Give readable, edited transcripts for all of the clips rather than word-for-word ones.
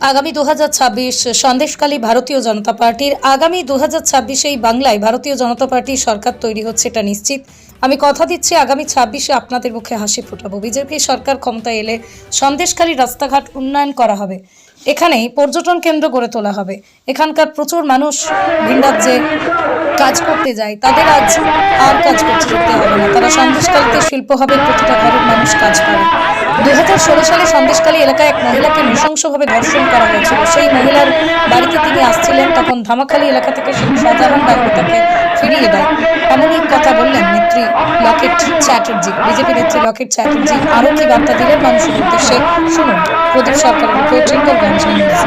আগামী 2026 সন্দেশখালী ভারতীয় জনতা পার্টির আগামী 2026 বাংলায় ভারতীয় জনতা পার্টির সরকার তৈরি হচ্ছে, এটা নিশ্চিত। আমি কথা দিচ্ছি আগামী 26-এ আপনাদের মুখে হাসি ফোটাবো। বিজেপি সরকার ক্ষমতায় এলে সন্দেশখালী রাস্তাঘাট উন্নয়ন করা হবে, এখানে পর্যটন কেন্দ্র গড়ে তোলা হবে। এখানকার প্রচুর মানুষ ভিন রাজ্যে কাজ করতে যায়, তাদের আজ আর কাজ করতে যেতে হবে না। তারা সন্দেশখালীতে শিল্প হবে, প্রতিটা ঘরের মানুষ কাজ পাবে। 2016 সালে সন্দেশখালী এলাকায় এক মহিলাকে নৃশংসভাবে ধর্ষণ করা হয়েছিল। সেই মহিলার বাড়িতে তিনি আসছিলেন, তখন ধামাখালী এলাকা থেকে সাধারণ বাহিনী তাকে ফিরিয়ে দেয়। এমনই কথা বললেন নেত্রী লকেট চ্যাটার্জি। বিজেপি নেত্রী লকেট চ্যাটার্জি আরও কি বার্তা দিলেন মানুষের উদ্দেশ্যে, শুনুন। প্রদীপ সরকারের রিপোর্ট, রিঙ্গলগঞ্জ নিউজ।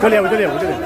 চলে যাবো চলে যাবো চলে যাবো।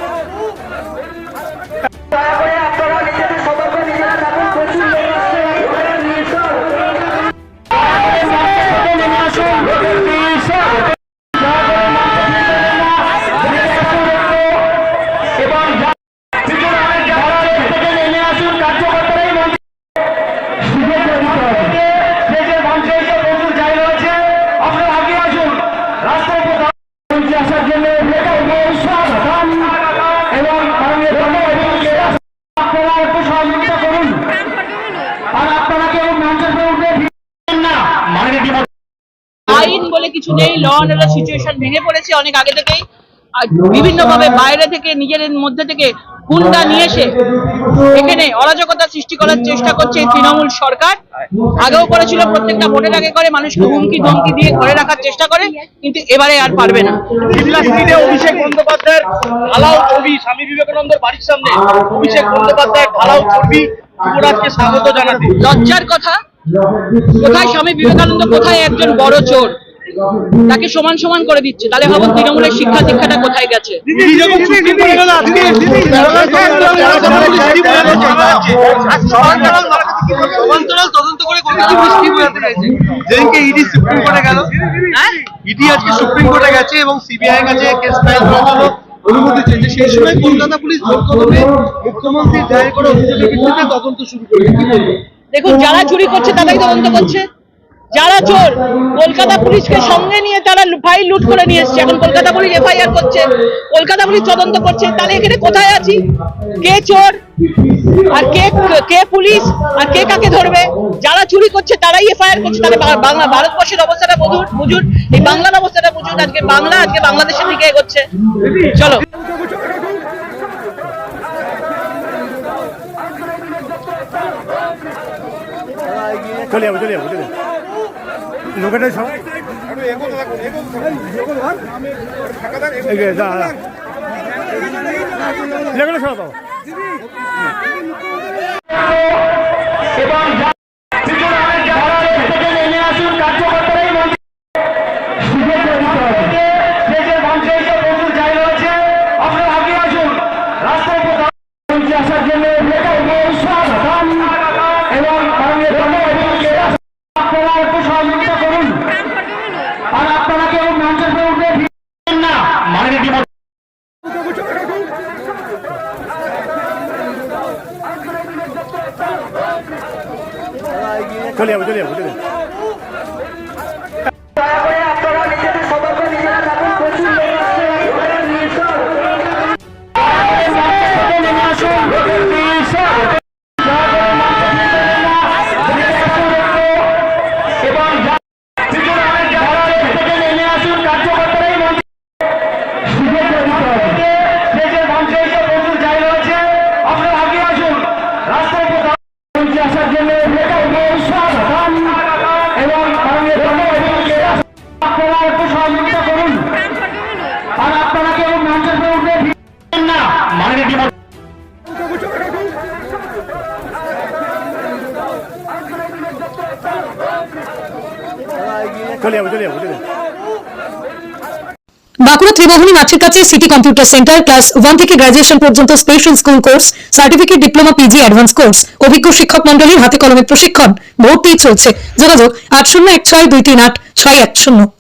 আইন বলে কিছু নেই, ল অ্যান্ড অর্ডার সিচুয়েশন ভেঙে পড়েছে অনেক আগে থেকেই। আর বিভিন্নভাবে বাইরে থেকে নিজেদের মধ্যে থেকে গুন্ডা নিয়ে এসে এখানে অরাজকতা সৃষ্টি করার চেষ্টা করছে এই তৃণমূল সরকার। আগেও করেছিল, প্রত্যেকটা ভোটের আগে করে, মানুষকে হুমকি ধমকি দিয়ে ঘরে রাখার চেষ্টা করে, কিন্তু এবারে আর পারবে না। অভিষেক বন্দ্যোপাধ্যায়ের ঢালাও ছবি স্বামী বিবেকানন্দের বাড়ির সামনে, অভিষেক বন্দ্যোপাধ্যায়ের ঢালাও ছবি যুবরাজকে স্বাগত জানাতে। লজ্জার কথা, কোথায় স্বামী বিবেকানন্দ, কোথায় একজন বড় চোর, তাকে সমান সমান করে দিচ্ছে। তাহলে ভাবুন তৃণমূলের শিক্ষা দীক্ষাটা কোথায় গেছে। তদন্ত করে যেদিনকে ইডি সুপ্রিম কোর্টে গেল, ইডি আজকে সুপ্রিম কোর্টে গেছে এবং সিবিআই এর কাছে কেস ফাইল করার জন্য অনুমতি চেয়েছে। সেই সময় কলকাতা পুলিশ ভোট কদমে মুখ্যমন্ত্রী দায়ের করা অভিযোগের ভিত্তিতে তদন্ত শুরু করেছে। কি বলবো? দেখুন, যারা চুরি করছে তারাই তদন্ত করছে, যারা চোর কলকাতা পুলিশকে সঙ্গে নিয়ে তারা ফাইল লুট করে নিয়ে এসছে। এখন কলকাতা পুলিশ এফআইআর করছে, কলকাতা পুলিশ তদন্ত করছে। তাহলে এখানে কোথায় আছি? কে চোর আর কে পুলিশ আর কে কাকে ধরবে? যারা চুরি করছে তারাই এফআইআর করছে। তাহলে বাংলা ভারতবর্ষের অবস্থাটা বুঝুন, এই বাংলার অবস্থাটা বুঝুন। আজকে বাংলাদেশের দিকে এগোচ্ছে। চলো। চলে যাবো চলে যাবো চলে যাবো। লোকেটাই সবাই সরাও। চলে যাবো চলে যাবো চলে যাবো। চলে যাবো চলে যাবো চলে যাবো। বাঁকুড়া ত্রিমোহনী মাঠের কাছে সিটি কম্পিউটার সেন্টার ক্লাস 1 থেকে গ্রাজুয়েশন পর্যন্ত special school course, certificate, diploma, PG, advance course, অভিজ্ঞ শিক্ষক মন্ডলীর হাতে কলমে প্রশিক্ষণ, ভর্তি চলছে। যোগাযোগ 8016238610।